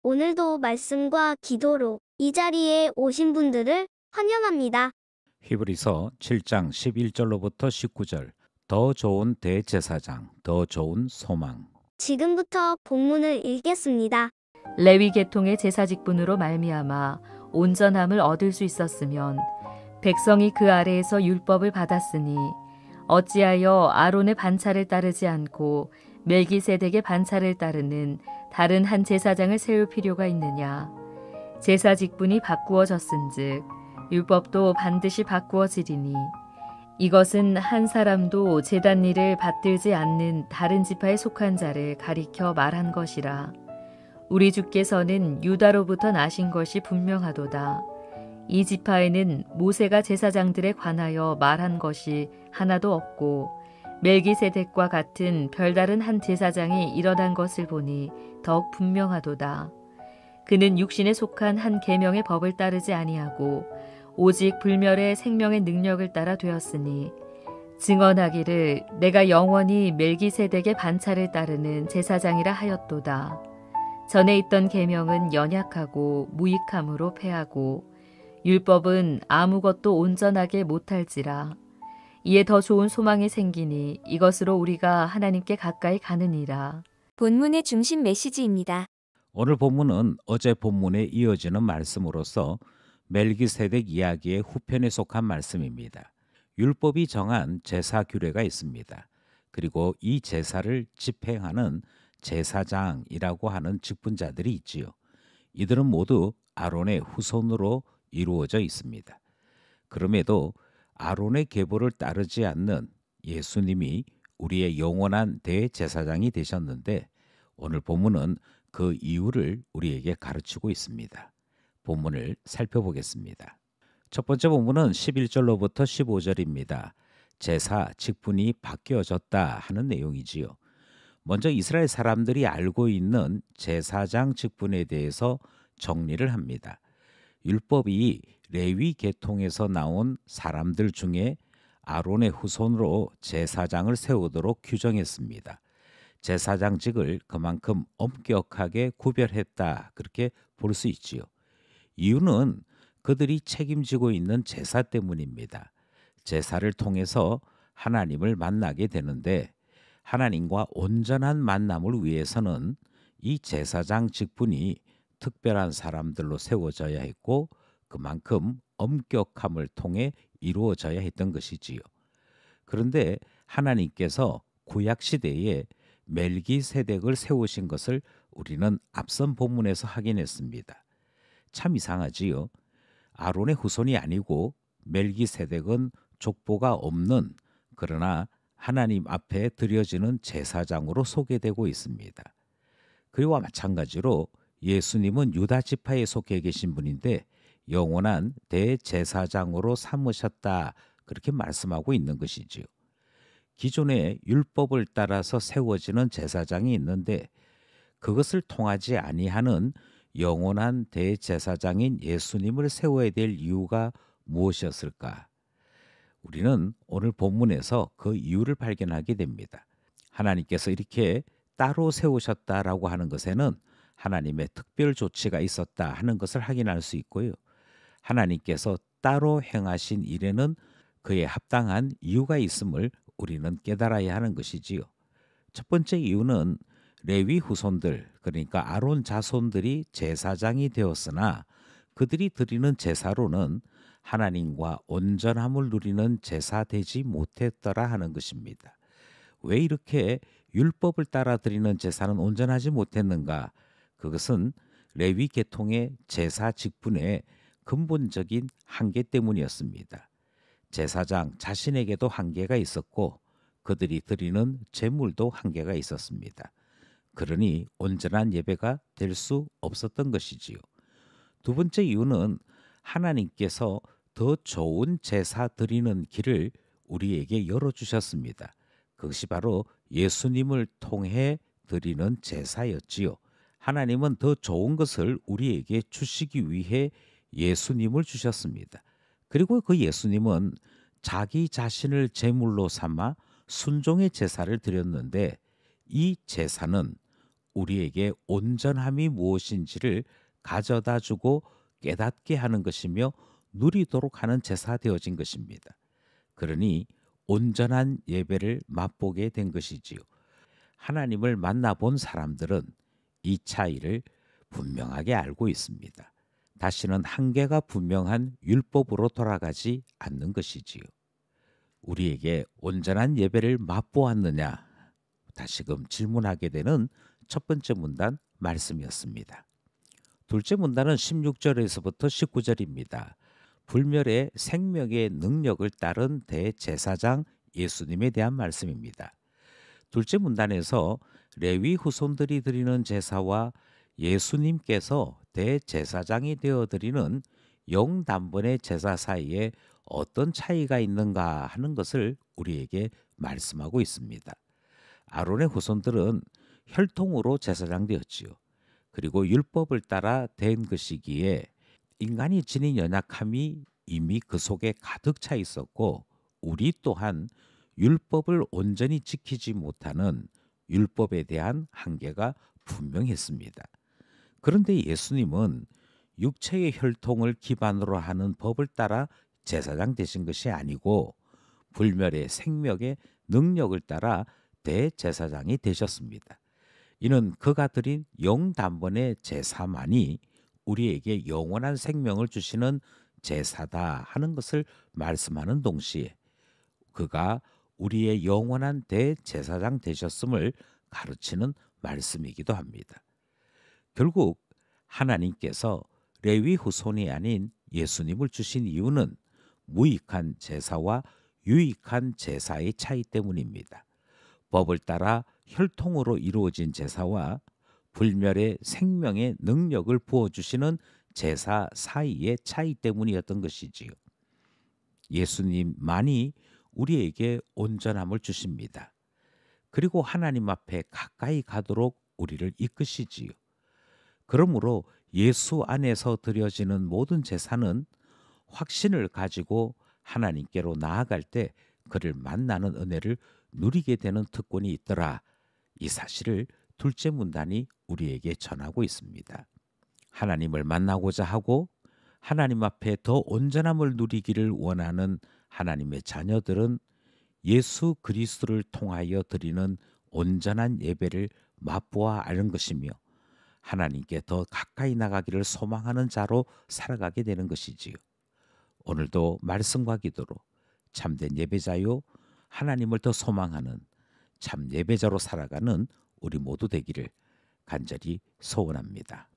오늘도 말씀과 기도로 이 자리에 오신 분들을 환영합니다. 히브리서 7장 11절로부터 19절. 더 좋은 대제사장, 더 좋은 소망. 지금부터 본문을 읽겠습니다. 레위 계통의 제사 직분으로 말미암아 온전함을 얻을 수 있었으면 백성이 그 아래에서 율법을 받았으니 어찌하여 아론의 반차를 따르지 않고 멜기세덱의 반차를 따르는 다른 한 제사장을 세울 필요가 있느냐. 제사 직분이 바꾸어졌은즉 율법도 반드시 바꾸어지리니 이것은 한 사람도 제단 일을 받들지 않는 다른 지파에 속한 자를 가리켜 말한 것이라. 우리 주께서는 유다로부터 나신 것이 분명하도다. 이 지파에는 모세가 제사장들에 관하여 말한 것이 하나도 없고 멜기세덱과 같은 별다른 한 제사장이 일어난 것을 보니 더욱 분명하도다. 그는 육신에 속한 한 계명의 법을 따르지 아니하고 오직 불멸의 생명의 능력을 따라 되었으니 증언하기를 내가 영원히 멜기세덱의 반차를 따르는 제사장이라 하였도다. 전에 있던 계명은 연약하고 무익함으로 패하고 율법은 아무것도 온전하게 못할지라. 이에 더 좋은 소망이 생기니 이것으로 우리가 하나님께 가까이 가느니라. 본문의 중심 메시지입니다. 오늘 본문은 어제 본문에 이어지는 말씀으로서 멜기세덱 이야기의 후편에 속한 말씀입니다. 율법이 정한 제사 규례가 있습니다. 그리고 이 제사를 집행하는 제사장이라고 하는 직분자들이 있지요. 이들은 모두 아론의 후손으로 이루어져 있습니다. 그럼에도 아론의 계보를 따르지 않는 예수님이 우리의 영원한 대제사장이 되셨는데 오늘 본문은 그 이유를 우리에게 가르치고 있습니다. 본문을 살펴보겠습니다. 첫 번째 본문은 11절로부터 15절입니다. 제사 직분이 바뀌어졌다 하는 내용이지요. 먼저 이스라엘 사람들이 알고 있는 제사장 직분에 대해서 정리를 합니다. 율법이 레위 계통에서 나온 사람들 중에 아론의 후손으로 제사장을 세우도록 규정했습니다. 제사장직을 그만큼 엄격하게 구별했다 그렇게 볼 수 있지요. 이유는 그들이 책임지고 있는 제사 때문입니다. 제사를 통해서 하나님을 만나게 되는데 하나님과 온전한 만남을 위해서는 이 제사장 직분이 특별한 사람들로 세워져야 했고 그만큼 엄격함을 통해 이루어져야 했던 것이지요. 그런데 하나님께서 구약 시대에 멜기세덱을 세우신 것을 우리는 앞선 본문에서 확인했습니다. 참 이상하지요. 아론의 후손이 아니고 멜기세덱은 족보가 없는 그러나 하나님 앞에 드려지는 제사장으로 소개되고 있습니다. 그리고 마찬가지로 예수님은 유다 지파에 속해 계신 분인데 영원한 대제사장으로 삼으셨다 그렇게 말씀하고 있는 것이지요. 기존의 율법을 따라서 세워지는 제사장이 있는데 그것을 통하지 아니하는 영원한 대제사장인 예수님을 세워야 될 이유가 무엇이었을까? 우리는 오늘 본문에서 그 이유를 발견하게 됩니다. 하나님께서 이렇게 따로 세우셨다라고 하는 것에는 하나님의 특별 조치가 있었다 하는 것을 확인할 수 있고요. 하나님께서 따로 행하신 일에는 그에 합당한 이유가 있음을 우리는 깨달아야 하는 것이지요. 첫 번째 이유는 레위 후손들, 그러니까 아론 자손들이 제사장이 되었으나 그들이 드리는 제사로는 하나님과 온전함을 누리는 제사 되지 못했더라 하는 것입니다. 왜 이렇게 율법을 따라 드리는 제사는 온전하지 못했는가? 그것은 레위 계통의 제사 직분의 근본적인 한계 때문이었습니다. 제사장 자신에게도 한계가 있었고 그들이 드리는 제물도 한계가 있었습니다. 그러니 온전한 예배가 될 수 없었던 것이지요. 두 번째 이유는 하나님께서 더 좋은 제사 드리는 길을 우리에게 열어주셨습니다. 그것이 바로 예수님을 통해 드리는 제사였지요. 하나님은 더 좋은 것을 우리에게 주시기 위해 예수님을 주셨습니다. 그리고 그 예수님은 자기 자신을 제물로 삼아 순종의 제사를 드렸는데 이 제사는 우리에게 온전함이 무엇인지를 가져다 주고 깨닫게 하는 것이며 누리도록 하는 제사 되어진 것입니다. 그러니 온전한 예배를 맛보게 된 것이지요. 하나님을 만나본 사람들은 이 차이를 분명하게 알고 있습니다. 다시는 한계가 분명한 율법으로 돌아가지 않는 것이지요. 우리에게 온전한 예배를 맛보았느냐? 다시금 질문하게 되는 첫 번째 문단 말씀이었습니다. 둘째 문단은 16절에서부터 19절입니다. 불멸의 생명의 능력을 따른 대제사장 예수님에 대한 말씀입니다. 둘째 문단에서 레위 후손들이 드리는 제사와 예수님께서 대제사장이 되어 드리는 영단번의 제사 사이에 어떤 차이가 있는가 하는 것을 우리에게 말씀하고 있습니다. 아론의 후손들은 혈통으로 제사장 되었지요. 그리고 율법을 따라 된 것이기에 인간이 지닌 연약함이 이미 그 속에 가득 차 있었고, 우리 또한 율법을 온전히 지키지 못하는 율법에 대한 한계가 분명했습니다. 그런데 예수님은 육체의 혈통을 기반으로 하는 법을 따라 제사장 되신 것이 아니고 불멸의 생명의 능력을 따라 대제사장이 되셨습니다. 이는 그가 드린 영단번의 제사만이 우리에게 영원한 생명을 주시는 제사다 하는 것을 말씀하는 동시에 그가 우리의 영원한 대제사장 되셨음을 가르치는 말씀이기도 합니다. 결국 하나님께서 레위 후손이 아닌 예수님을 주신 이유는 무익한 제사와 유익한 제사의 차이 때문입니다. 법을 따라 혈통으로 이루어진 제사와 불멸의 생명의 능력을 부어주시는 제사 사이의 차이 때문이었던 것이지요. 예수님만이 우리에게 온전함을 주십니다. 그리고 하나님 앞에 가까이 가도록 우리를 이끄시지요. 그러므로 예수 안에서 드려지는 모든 제사는 확신을 가지고 하나님께로 나아갈 때 그를 만나는 은혜를 누리게 되는 특권이 있더라. 이 사실을 둘째 문단이 우리에게 전하고 있습니다. 하나님을 만나고자 하고 하나님 앞에 더 온전함을 누리기를 원하는 하나님의 자녀들은 예수 그리스도를 통하여 드리는 온전한 예배를 맛보아 아는 것이며 하나님께 더 가까이 나가기를 소망하는 자로 살아가게 되는 것이지요. 오늘도 말씀과 기도로 참된 예배자요 하나님을 더 소망하는 참 예배자로 살아가는 우리 모두 되기를 간절히 소원합니다.